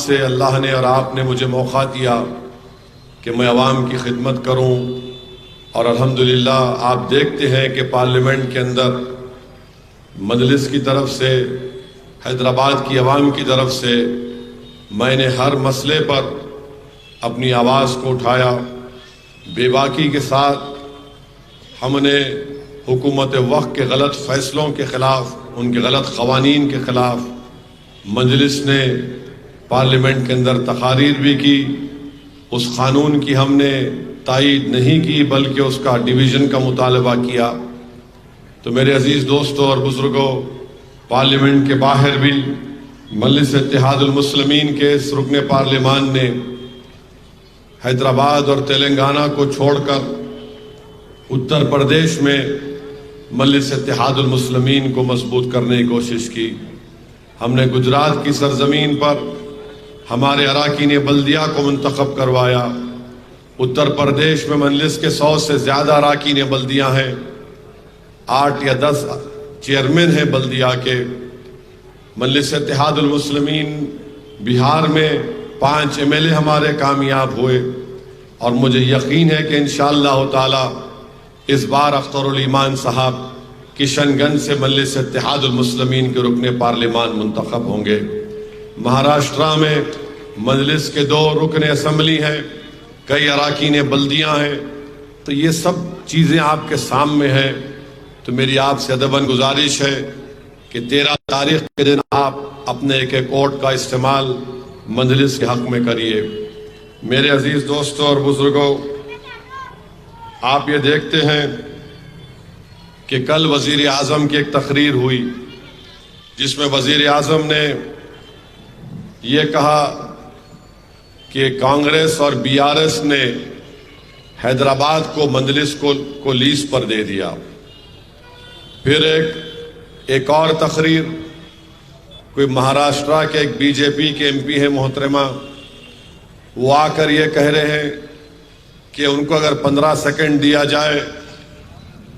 से अल्लाह ने और आपने मुझे मौका दिया कि मैं अवाम की खिदमत करूं। और अल्हम्दुलिल्लाह आप देखते हैं कि पार्लियामेंट के अंदर मजलिस की तरफ से, हैदराबाद की अवाम की तरफ से मैंने हर मसले पर अपनी आवाज़ को उठाया। बेबाकी के साथ हमने हुकूमत वक्त के गलत फ़ैसलों के ख़िलाफ़, उनके गलत क़वानीन के ख़िलाफ़ मजलिस ने पार्लियामेंट के अंदर तकारीर भी की। उस क़ानून की हमने तायीद नहीं की बल्कि उसका डिवीज़न का मुतालबा किया। तो मेरे अजीज़ दोस्तों और बुज़ुर्गों, पार्लियामेंट के बाहर भी मजलिस इत्तेहादुल मुस्लिमीन के इस रुकने पार्लियामान ने हैदराबाद और तेलंगाना को छोड़कर उत्तर प्रदेश में मजलिस इत्तेहादुल मुस्लिमीन को मजबूत करने की कोशिश की। हमने गुजरात की सरजमीन पर हमारे अराकीन बल्दिया को मुंतखब करवाया। उत्तर प्रदेश में मजलिस के 100 से ज़्यादा अराकीन बल्दिया हैं, 8 या 10 चेयरमैन हैं बल्दिया के। मजलिस इत्तेहादुल मुस्लिमीन बिहार में 5 MLA हमारे कामयाब हुए और मुझे यकीन है कि इंशाअल्लाह ताला इस बार अख्तरुल ईमान साहब किशनगंज से मजलिस इत्तेहादुल मुस्लिमीन के रुकने पार्लियामान मुंतखब होंगे। महाराष्ट्र में मजलिस के 2 रुकने असम्बली हैं, कई अराकीन बल्दियाँ हैं। तो ये सब चीज़ें आपके सामने हैं। तो मेरी आपसे अदबन गुजारिश है कि 13 तारीख के दिन आप अपने एक वोट का इस्तेमाल मजलिस के हक में करिए। मेरे अजीज दोस्तों और बुजुर्गों, आप ये देखते हैं कि कल वजीर आज़म की एक तकरीर हुई जिसमें वजीर आज़म ने ये कहा कि कांग्रेस और BRS ने हैदराबाद को मजलिस को लीज पर दे दिया। फिर एक और तकरीर, कोई महाराष्ट्र के एक BJP के MP है मोहतरमा, वो आकर ये कह रहे हैं कि उनको अगर 15 सेकंड दिया जाए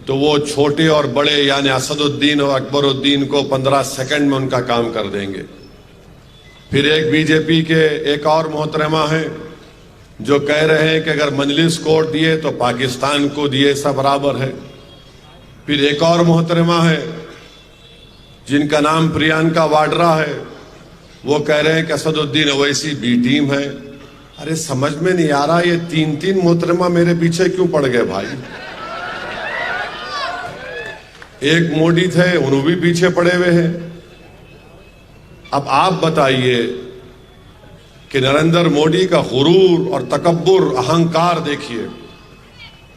तो वो छोटे और बड़े यानी असदुद्दीन और अकबरुद्दीन को 15 सेकंड में उनका काम कर देंगे। फिर एक BJP के एक और मोहतरमा है जो कह रहे हैं कि अगर मजलिस को दिए तो पाकिस्तान को दिए, सब बराबर है। फिर एक और मोहतरमा है जिनका नाम प्रियंका वाड्रा है, वो कह रहे हैं कि असदुद्दीन ओवैसी B टीम है। अरे समझ में नहीं आ रहा ये 3-3 मोहतरमा मेरे पीछे क्यों पड़ गए भाई। एक मोदी थे, उन्होंने भी पीछे पड़े हुए हैं। अब आप बताइए कि नरेंद्र मोदी का गुरूर और तकब्बुर, अहंकार देखिए,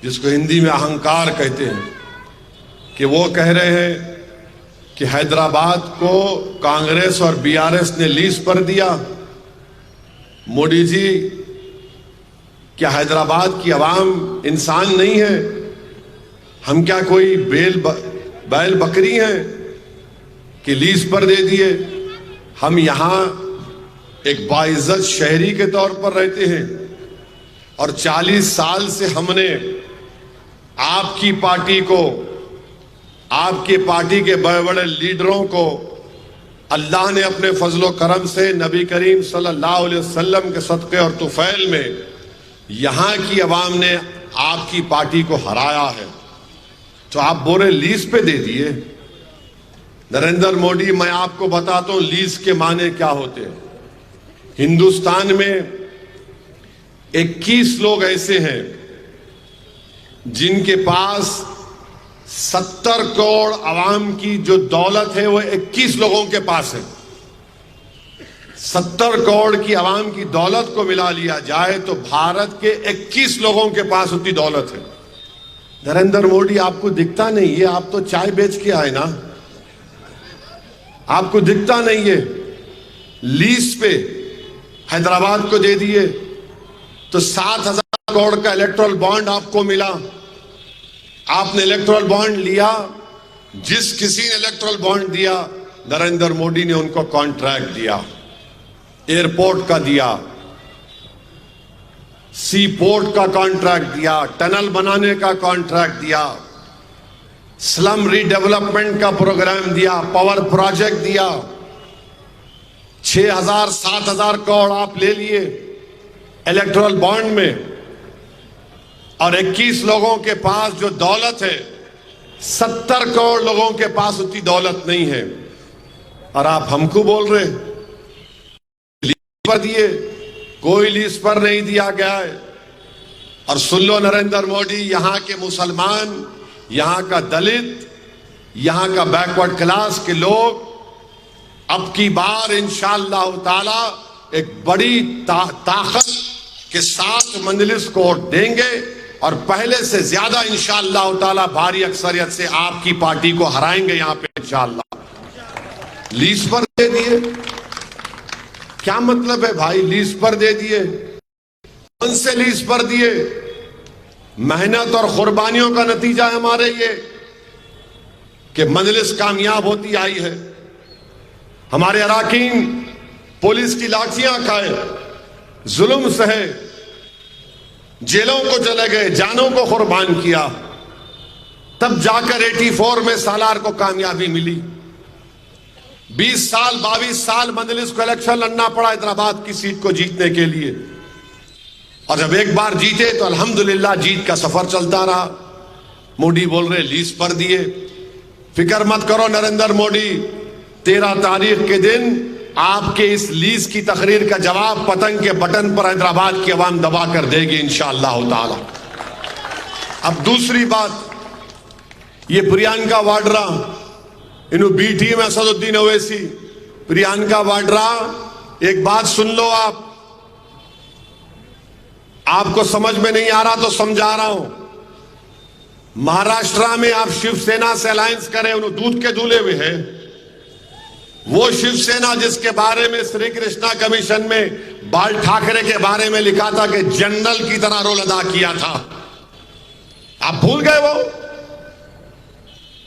जिसको हिंदी में अहंकार कहते हैं, कि वो कह रहे हैं कि हैदराबाद को कांग्रेस और BRS ने लीज पर दिया। मोदी जी, क्या हैदराबाद की आवाम इंसान नहीं है? हम क्या कोई बैल बकरी हैं कि लीज पर दे दिए? हम यहां एक बाइज्जत शहरी के तौर पर रहते हैं और 40 साल से हमने आपकी पार्टी को, आपकी पार्टी के बड़े बड़े लीडरों को अल्लाह ने अपने फजलो करम से नबी करीम सल्लल्लाहु अलैहि वसल्लम के सदक़े और तुफैल में यहाँ की आवाम ने आपकी पार्टी को हराया है। तो आप बोले लीज पे दे दिए। नरेंद्र मोदी, मैं आपको बताता हूं लीज के माने क्या होते हैं। हिंदुस्तान में 21 लोग ऐसे हैं जिनके पास 70 करोड़ आवाम की जो दौलत है वो 21 लोगों के पास है। 70 करोड़ की आवाम की दौलत को मिला लिया जाए तो भारत के 21 लोगों के पास उतनी दौलत है। नरेंद्र मोदी, आपको दिखता नहीं है, आप तो चाय बेच के आए ना, आपको दिखता नहीं है। लीज पे हैदराबाद को दे दिए तो 7,000 करोड़ का इलेक्ट्रल बॉन्ड आपको मिला। आपने इलेक्ट्रल बॉन्ड लिया, जिस किसी ने इलेक्ट्रल बॉन्ड दिया, नरेंद्र मोदी ने उनको कॉन्ट्रैक्ट दिया, एयरपोर्ट का दिया, सी पोर्ट का कॉन्ट्रैक्ट दिया, टनल बनाने का कॉन्ट्रैक्ट दिया, स्लम रीडेवलपमेंट का प्रोग्राम दिया, पावर प्रोजेक्ट दिया। 6,000 7,000 करोड़ आप ले लिए इलेक्टोरल बॉन्ड में, और 21 लोगों के पास जो दौलत है, 70 करोड़ लोगों के पास उतनी दौलत नहीं है, और आप हमको बोल रहे लीज पर दिए। कोई लीज पर नहीं दिया गया है। और सुन लो नरेंद्र मोदी, यहां के मुसलमान, यहां का दलित, यहां का बैकवर्ड क्लास के लोग अब की बार इंशाअल्लाह ताला एक बड़ी ताकत के साथ मजलिस को वोट देंगे, और पहले से ज्यादा इंशाअल्लाह ताला भारी अक्सरियत से आपकी पार्टी को हराएंगे यहां पे इंशाअल्लाह। लीज पर दे दिए, क्या मतलब है भाई? लीज पर दे दिए, कौन से लीज पर दिए? मेहनत और कुर्बानियों का नतीजा है हमारे ये कि मजलिस कामयाब होती आई है। हमारे अराकीन पुलिस की लाठियां खाए, जुल्म सहे, जेलों को चले गए, जानों को कुर्बान किया, तब जाकर 84 में सालार को कामयाबी मिली। 20 साल 22 साल मजलिस को इलेक्शन लड़ना पड़ा हैदराबाद की सीट को जीतने के लिए, और जब एक बार जीते तो अल्हम्दुलिल्लाह जीत का सफर चलता रहा। मोदी बोल रहे लीज पर दिए। फिक्र मत करो नरेंद्र मोदी, 13 तारीख के दिन आपके इस लीज की तकरीर का जवाब पतंग के बटन पर हैदराबाद की आवाम दबा कर देगी इंशाअल्लाह ताला। अब दूसरी बात, ये प्रियंका वाड्रा, इन्हों बीटी में असदुद्दीन ओवैसी, प्रियंका वाड्रा, एक बात सुन लो, आपको समझ में नहीं आ रहा तो समझा रहा हूं। महाराष्ट्र में आप शिवसेना से अलायंस करें, उन्होंने दूध के दूल्हे हुए हैं। वो शिवसेना जिसके बारे में श्री कृष्णा कमीशन में बाल ठाकरे के बारे में लिखा था कि जनरल की तरह रोल अदा किया था, आप भूल गए? वो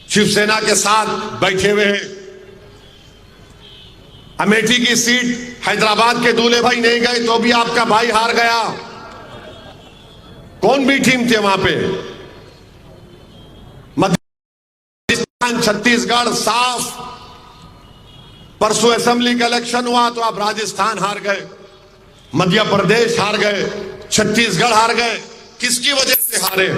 शिवसेना के साथ बैठे हुए हैं। अमेठी की सीट हैदराबाद के दूल्हे भाई नहीं गए तो भी आपका भाई हार गया। कौन भी टीम थे वहां पे? मध्य छत्तीसगढ़ साफ। परसों असेंबली का इलेक्शन हुआ तो आप राजस्थान हार गए, मध्य प्रदेश हार गए, छत्तीसगढ़ हार गए। किसकी वजह से हारे?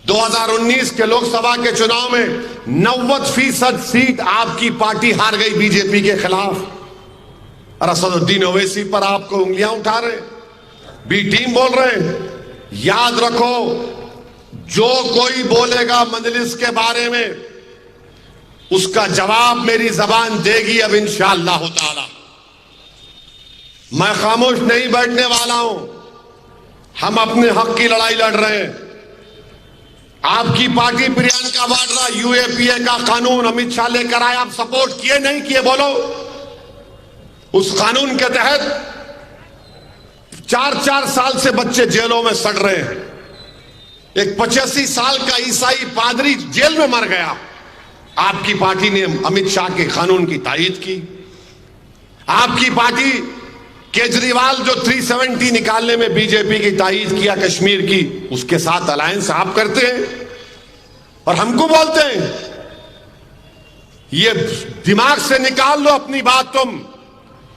2019 के लोकसभा के चुनाव में 90% सीट आपकी पार्टी हार गई बीजेपी के खिलाफ, और असदुद्दीन ओवैसी पर आपको उंगलियां उठा रहे, बी टीम बोल रहे हैं। याद रखो, जो कोई बोलेगा मजलिस के बारे में उसका जवाब मेरी जबान देगी अब इंशाअल्लाह ताला। मैं खामोश नहीं बैठने वाला हूं। हम अपने हक की लड़ाई लड़ रहे हैं। आपकी पार्टी प्रियंका वाड्रा यूएपीए का कानून अमित शाह लेकर आए, आप सपोर्ट किए नहीं किए बोलो? उस कानून के तहत 4-4 साल से बच्चे जेलों में सड़ रहे हैं। एक 85 साल का ईसाई पादरी जेल में मर गया। आपकी पार्टी ने अमित शाह के कानून की तायीद की। आपकी पार्टी केजरीवाल जो 370 निकालने में बीजेपी की तायीद किया कश्मीर की, उसके साथ अलायंस आप करते हैं और हमको बोलते हैं। ये दिमाग से निकाल लो अपनी बात तुम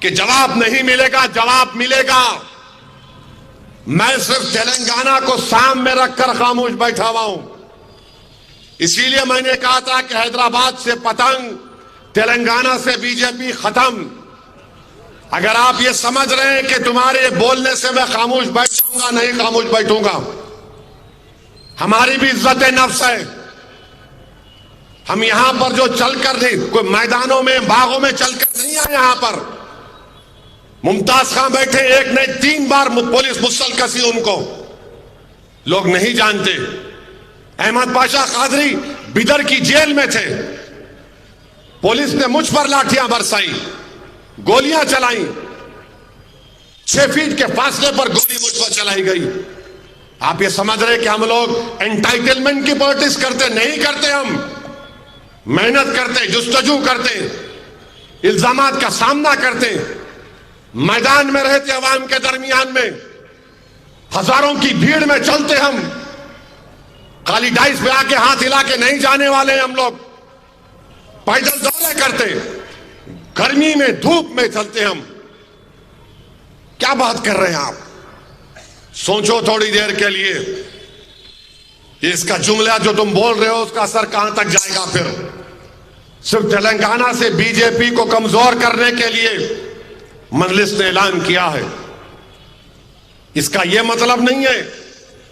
कि जवाब नहीं मिलेगा, जवाब मिलेगा। मैं सिर्फ तेलंगाना को सामने रखकर खामोश बैठा हुआ हूं। इसीलिए मैंने कहा था कि हैदराबाद से पतंग, तेलंगाना से बीजेपी खत्म। अगर आप ये समझ रहे हैं कि तुम्हारे बोलने से मैं खामोश बैठ जाऊंगा, नहीं खामोश बैठूंगा। हमारी भी इज्जत नफ्स है। हम यहां पर जो चलकर नहीं, कोई मैदानों में बागों में चलकर नहीं आए। यहां पर मुमताज खान बैठे, एक नहीं 3 बार पुलिस मुसल कसी उनको, लोग नहीं जानते। अहमद पाशा कादरी बिदर की जेल में थे, पुलिस ने मुझ पर लाठियां बरसाई, गोलियां चलाई, 6 फीट के फासले पर गोली मुझ पर चलाई गई। आप ये समझ रहे कि हम लोग एंटाइटलमेंट की पॉलिटिक्स करते? नहीं करते। हम मेहनत करते, जुस्तजू करते, इल्जामात का सामना करते, मैदान में रहते, अवाम के दरमियान में हजारों की भीड़ में चलते। हम खाली डाइस पे आके हाथ हिला के नहीं जाने वाले। हम लोग पैदल दौरे करते, गर्मी में धूप में चलते हम। क्या बात कर रहे हैं आप? सोचो थोड़ी देर के लिए, इसका जुमला जो तुम बोल रहे हो उसका असर कहां तक जाएगा? फिर सिर्फ तेलंगाना से बीजेपी को कमजोर करने के लिए मजलिस ने ऐलान किया है। इसका यह मतलब नहीं है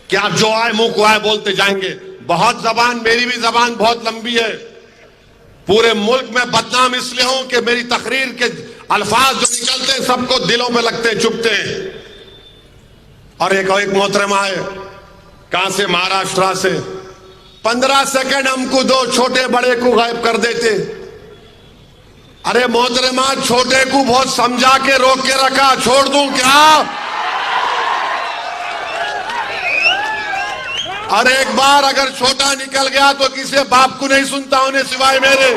कि आप जो आए मुंह को आए बोलते जाएंगे। बहुत जबान, मेरी भी जबान बहुत लंबी है। पूरे मुल्क में बदनाम इसलिए हूं कि मेरी तकरीर के अल्फाज जो निकलते हैं सबको दिलों में लगते हैं, चुभते हैं। और एक मोहतरमा है, कहां से? महाराष्ट्र से। 15 सेकंड हमको दो, छोटे बड़े को गायब कर देते। अरे मोहतरमा, छोटे को बहुत समझा के रोक के रखा, छोड़ दूं क्या? और एक बार अगर छोटा निकल गया तो किसी बाप को नहीं सुनता उन्हें सिवाय मेरे।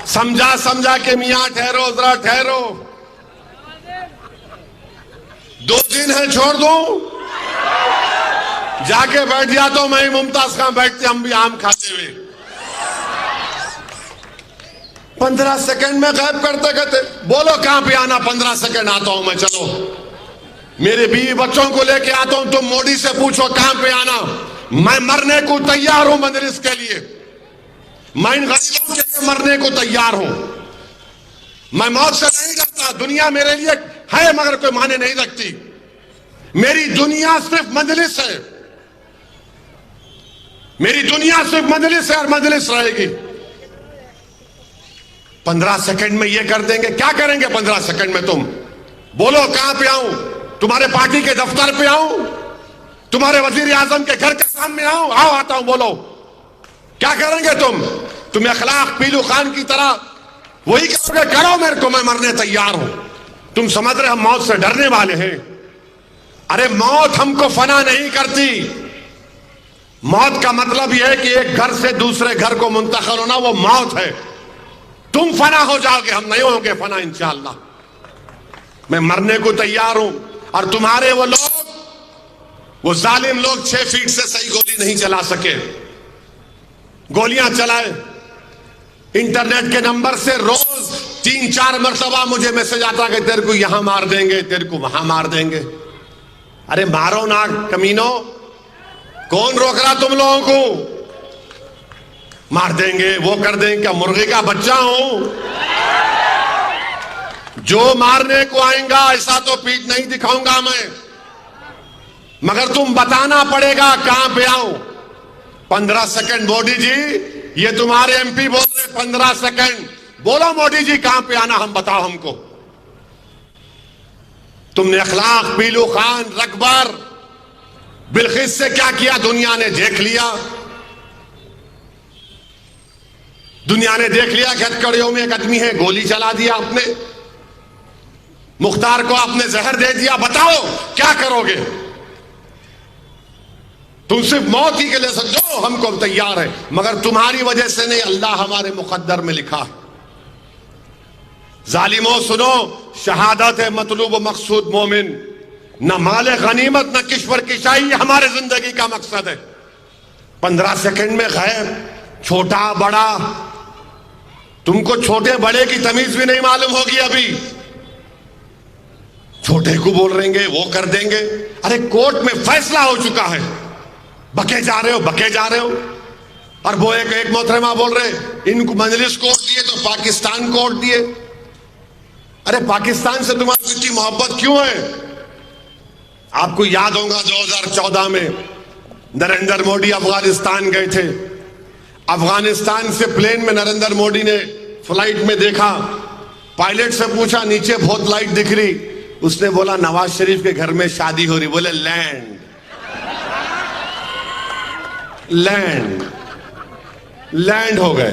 समझा समझा के मियां ठहरो, जरा ठहरो। 2 दिन है, छोड़ दूं? जाके बैठ गया तो मैं मुमताज खां बैठते, हम भी आम खाते हुए। 15 सेकंड में गायब करते कहते, बोलो कहां पे आना? 15 सेकंड आता हूं मैं, चलो। मेरे बीवी बच्चों को लेके आता हूं, तुम मोदी से पूछो कहां पे आना। मैं मरने को तैयार हूं मजलिस के लिए, मैं इन गरीबों के लिए मरने को तैयार हूं। मैं मौत से नहीं डरता, दुनिया मेरे लिए है मगर कोई माने नहीं रखती। मेरी दुनिया सिर्फ मजलिस है, मेरी दुनिया सिर्फ मजलिस है और मजलिस रहेगी। 15 सेकंड में ये कर देंगे। क्या करेंगे 15 सेकंड में? तुम बोलो कहां पे आऊं? तुम्हारे पार्टी के दफ्तर पे आऊं? तुम्हारे वजीर आजम के घर के सामने आऊं? आओ, आता हूं, बोलो क्या करेंगे तुम? तुम अखलाक पीलू खान की तरह वही करोगे? करो मेरे को, मैं मरने तैयार हूं। तुम समझ रहे हम मौत से डरने वाले हैं? अरे मौत हमको फना नहीं करती। मौत का मतलब यह है कि एक घर से दूसरे घर को मुंतकिल होना, वो मौत है। तुम फना हो जाओगे, हम नहीं होंगे फना इंशाअल्लाह। मैं मरने को तैयार हूं। और तुम्हारे वो लोग, वो जालिम लोग 6 फीट से सही गोली नहीं चला सके, गोलियां चलाए। इंटरनेट के नंबर से रोज 3-4 मरतबा मुझे मैसेज आता कि तेरे को यहां मार देंगे, तेरे को वहां मार देंगे। अरे मारो ना कमीनो, कौन रोक रहा तुम लोगों को? मार देंगे, वो कर देंगे। क्या मुर्गे का बच्चा हूं? जो मारने को आएगा ऐसा तो पीठ नहीं दिखाऊंगा मैं, मगर तुम बताना पड़ेगा कहां पे आऊं। 15 सेकंड मोदी जी, ये तुम्हारे एमपी बोल रहे 15 सेकंड। बोलो मोदी जी कहां पे आना, हम बताओ हमको। तुमने अखलाक पीलू खान, रकबर, बिल्किस से क्या किया? दुनिया ने देख लिया। दुनिया ने देख लिया कि हथकड़ियों में एक आदमी है, गोली चला दिया आपने। मुख्तार को आपने जहर दे दिया। बताओ क्या करोगे? तुम सिर्फ मौत ही के लिए समझो, हमको तैयार है, मगर तुम्हारी वजह से नहीं, अल्लाह हमारे मुकद्दर में लिखा है। जालिमों सुनो, शहादत है मतलूब मकसूद मोमिन, न माले गनीमत न किश्वर किशाई हमारे जिंदगी का मकसद है। 15 सेकंड में गायब, छोटा बड़ा। तुमको छोटे बड़े की तमीज भी नहीं मालूम होगी अभी। छोटे को बोल रहेंगे, वो कर देंगे। अरे कोर्ट में फैसला हो चुका है, बके जा रहे हो, बके जा रहे हो। और वो एक मोहतरमा बोल रहे इनको मजलिस कोर्ट दिए तो पाकिस्तान कोर्ट दिए। अरे पाकिस्तान से तुम्हारी इतनी मोहब्बत क्यों है? आपको याद होगा 2014 में नरेंद्र मोदी अफगानिस्तान गए थे। अफगानिस्तान से प्लेन में नरेंद्र मोदी ने फ्लाइट में देखा, पायलट से पूछा नीचे बहुत लाइट दिख रही। उसने बोला नवाज शरीफ के घर में शादी हो रही। बोले लैंड लैंड लैंड हो गए।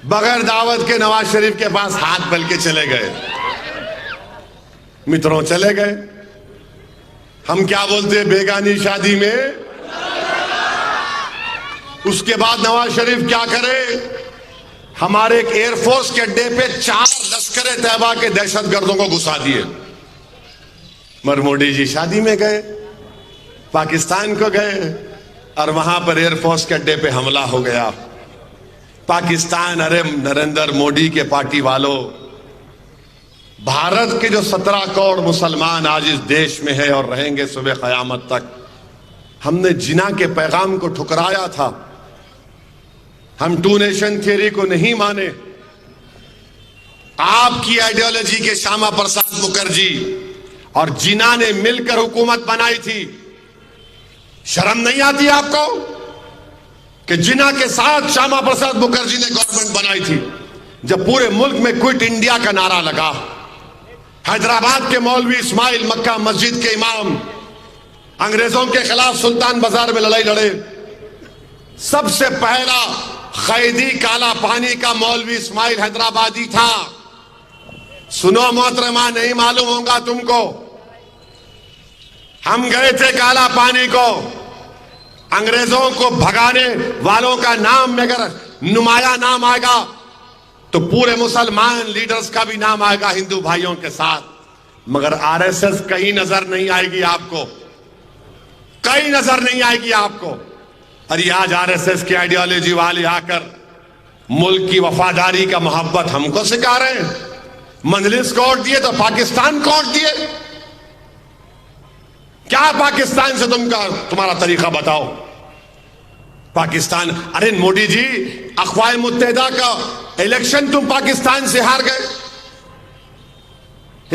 बगैर दावत के नवाज शरीफ के पास हाथ बल के चले गए। मित्रों चले गए। हम क्या बोलते हैं बेगानी शादी में। उसके बाद नवाज शरीफ क्या करे, हमारे एक एयरफोर्स के अड्डे पे 4 लश्कर तैयबा के दहशतगर्दों को घुसा दिए। मगर मोदी जी शादी में गए, पाकिस्तान को गए और वहां पर एयरफोर्स के अड्डे पे हमला हो गया। पाकिस्तान, अरे नरेंद्र मोदी के पार्टी वालों, भारत के जो 17 करोड़ मुसलमान आज इस देश में है और रहेंगे सुबह क़यामत तक, हमने जिना के पैगाम को ठुकराया था। हम टू नेशन थियरी को नहीं माने। आपकी आइडियोलॉजी के श्यामा प्रसाद मुखर्जी और जिना ने मिलकर हुकूमत बनाई थी। शर्म नहीं आती आपको कि जिना के साथ श्यामा प्रसाद मुखर्जी ने गवर्नमेंट बनाई थी, जब पूरे मुल्क में क्विट इंडिया का नारा लगा। हैदराबाद के मौलवी इस्माइल मक्का मस्जिद के इमाम अंग्रेजों के खिलाफ सुल्तान बाजार में लड़ाई लड़े। सबसे पहला कैदी काला पानी का मौलवी इस्माइल हैदराबादी था। सुनो मोहतरमा, नहीं मालूम होगा तुमको, हम गए थे काला पानी को। अंग्रेजों को भगाने वालों का नाम में अगर नुमाया नाम आएगा तो पूरे मुसलमान लीडर्स का भी नाम आएगा हिंदू भाइयों के साथ। मगर आरएसएस कहीं नजर नहीं आएगी आपको, कहीं नजर नहीं आएगी आपको। अरे आज आरएसएस की आइडियोलॉजी वाले आकर मुल्क की वफादारी का मोहब्बत हमको सिखा रहे हैं। मजलिस कोर्ट दिए तो पाकिस्तान कोर्ट दिए। क्या पाकिस्तान से तुम्हारा तरीका बताओ। पाकिस्तान, अरे मोदी जी, अक़वाम मुत्तहिदा का इलेक्शन तुम पाकिस्तान से हार गए।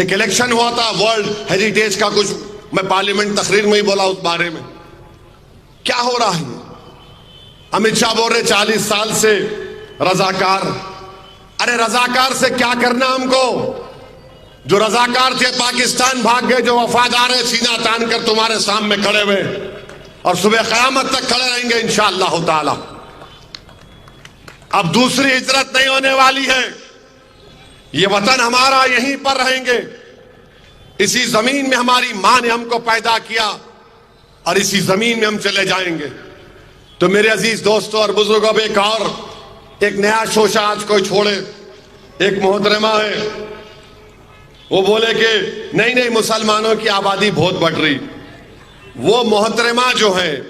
एक इलेक्शन हुआ था वर्ल्ड हेरिटेज का, कुछ मैं पार्लियामेंट तकरीर में ही बोला उस बारे में। क्या हो रहा है? अमित शाह बोल रहे 40 साल से रजाकार। अरे रजाकार से क्या करना हमको? जो रजाकार थे पाकिस्तान भाग गए, जो वफादार है सीना तान कर तुम्हारे सामने खड़े हुए और सुबह क़यामत तक खड़े रहेंगे इंशाअल्लाह ताला। अब दूसरी हिजरत नहीं होने वाली है। ये वतन हमारा, यहीं पर रहेंगे। इसी जमीन में हमारी मां ने हमको पैदा किया और इसी जमीन में हम चले जाएंगे। तो मेरे अजीज दोस्तों और बुजुर्गों, एक नया शोशा आज कोई छोड़े। एक मोहतरमा है, वो बोले कि नहीं नहीं मुसलमानों की आबादी बहुत बढ़ रही। वो मोहतरमा जो है,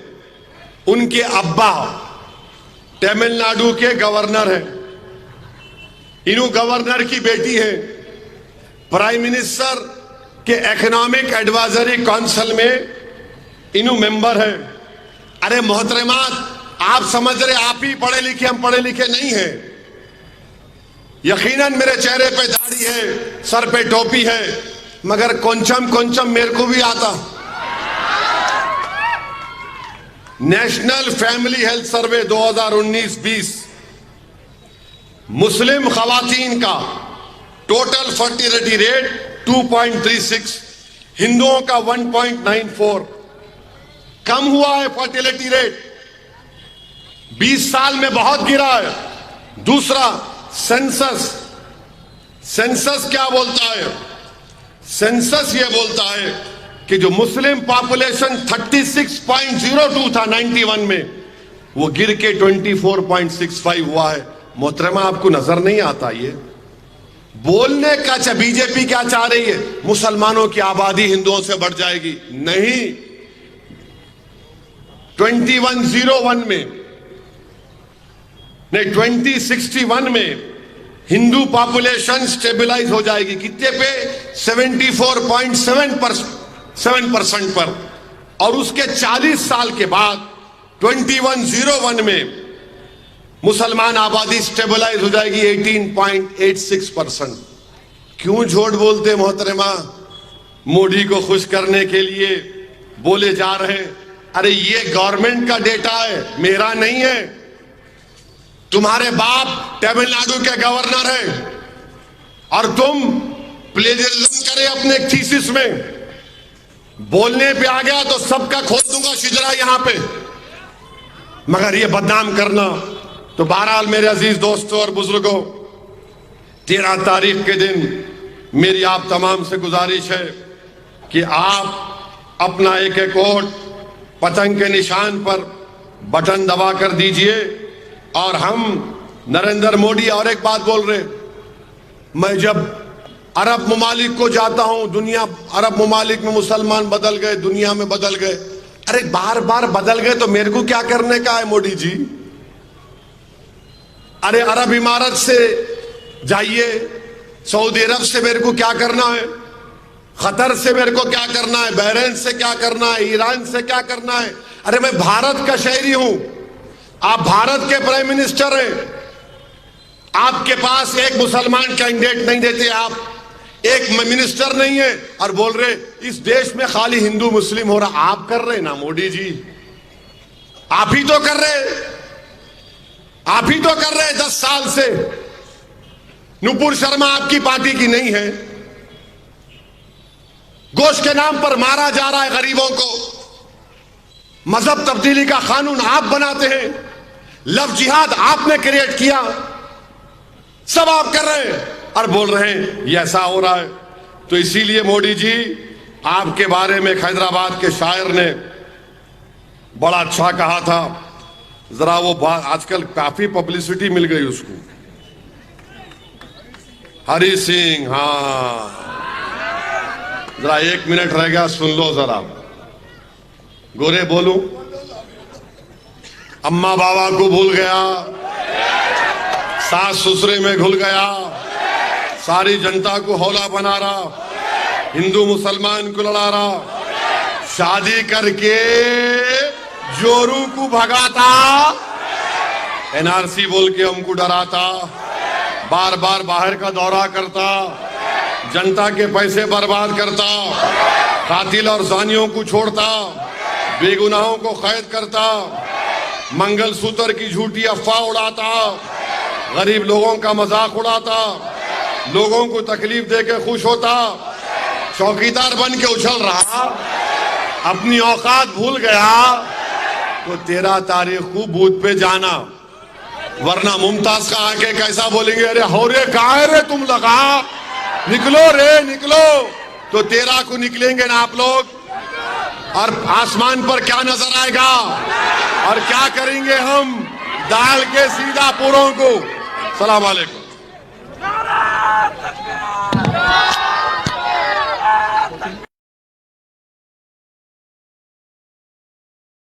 उनके अब्बा तमिलनाडु के गवर्नर हैं। इनू गवर्नर की बेटी है, प्राइम मिनिस्टर के इकोनॉमिक एडवाइजरी काउंसिल में इनू मेंबर है। अरे मोहतरमा, आप समझ रहे आप ही पढ़े लिखे, हम पढ़े लिखे नहीं हैं। यकीनन मेरे चेहरे पे दाढ़ी है, सर पे टोपी है, मगर कोंचम मेरे को भी आता। नेशनल फैमिली हेल्थ सर्वे 2019-20 मुस्लिम खवातीन का टोटल फर्टिलिटी रेट 2.36, हिंदुओं का 1.94। कम हुआ है फर्टिलिटी रेट, 20 साल में बहुत गिरा है। दूसरा, सेंसस क्या बोलता है? सेंसस ये बोलता है कि जो मुस्लिम पॉपुलेशन 36.02 था 91 में, वो गिर के 24.65 हुआ है। मोहतरमा, आपको नजर नहीं आता ये? बोलने का अच्छा बीजेपी क्या चाह रही है? मुसलमानों की आबादी हिंदुओं से बढ़ जाएगी। नहीं, 2101 में नहीं 2061 में हिंदू पॉपुलेशन स्टेबलाइज हो जाएगी। कितने पे? 74.7% पर। और उसके 40 साल के बाद 2101 में मुसलमान आबादी स्टेबलाइज हो जाएगी 18.86%। क्यों झूठ बोलते मोहतरमा? मोदी को खुश करने के लिए बोले जा रहे हैं। अरे ये गवर्नमेंट का डेटा है, मेरा नहीं है। तुम्हारे बाप तमिलनाडु के गवर्नर है और तुम प्लेजरिज्म करे अपने थीसिस में। बोलने पे आ गया तो सबका खोल दूंगा शिजरा यहां पे, मगर ये बदनाम करना। तो बहरहाल मेरे अजीज दोस्तों और बुजुर्गों, 13 तारीख के दिन मेरी आप तमाम से गुजारिश है कि आप अपना एक वोट पतंग के निशान पर बटन दबा कर दीजिए। और हम नरेंद्र मोदी, और एक बात बोल रहे, मैं जब अरब ममालिक को जाता हूं, दुनिया अरब ममालिक में मुसलमान बदल गए, दुनिया में बदल गए। अरे बार बार बदल गए तो मेरे को क्या करने का है मोदी जी? अरे अरब इमारत से जाइए, सऊदी अरब से मेरे को क्या करना है, कतर से मेरे को क्या करना है, बहरीन से क्या करना है, ईरान से क्या करना है। अरे मैं भारत का शहरी हूं, आप भारत के प्राइम मिनिस्टर हैं, आपके पास एक मुसलमान कैंडिडेट नहीं देते, आप एक मिनिस्टर नहीं है और बोल रहे इस देश में खाली हिंदू मुस्लिम हो रहा। आप कर रहे ना मोदी जी, आप ही तो कर रहे, आप ही तो कर रहे 10 साल से। नुपुर शर्मा आपकी पार्टी की नहीं है, गोश्त के नाम पर मारा जा रहा है गरीबों को, मजहब तब्दीली का कानून आप बनाते हैं, लव जिहाद आपने क्रिएट किया, सब आप कर रहे हैं और बोल रहे हैं ये ऐसा हो रहा है। तो इसीलिए मोदी जी आपके बारे में हैदराबाद के शायर ने बड़ा अच्छा कहा था, जरा वो आजकल काफी पब्लिसिटी मिल गई उसको, हरी सिंह। हाँ जरा 1 मिनट रह गया, सुन लो जरा। गोरे बोलूं, अम्मा बाबा को भूल गया, सास ससुरे में घुल गया, सारी जनता को हौला बना रहा, हिंदू मुसलमान को लड़ा रहा, शादी करके जोरू को भगाता, एनआरसी बोल के हमको डराता, बार बार बाहर का दौरा करता, जनता के पैसे बर्बाद करता, कातिल और जानियों को छोड़ता, बेगुनाहों को कैद करता, मंगलसूत्र की झूठी अफवाह उड़ाता, गरीब लोगों का मजाक उड़ाता, लोगों को तकलीफ देके खुश होता, चौकीदार बन के उछल रहा, अपनी औकात भूल गया। तो 13 तारीख को बूथ पे जाना, वरना मुमताज का आके कैसा बोलेंगे, अरे हो रे कहाँ है रे तुम लगा, निकलो रे निकलो। तो 13 को निकलेंगे ना आप लोग, और आसमान पर क्या नजर आएगा और क्या करेंगे हम, डाल के सीधा पुरों को। सलाम वालेकुम।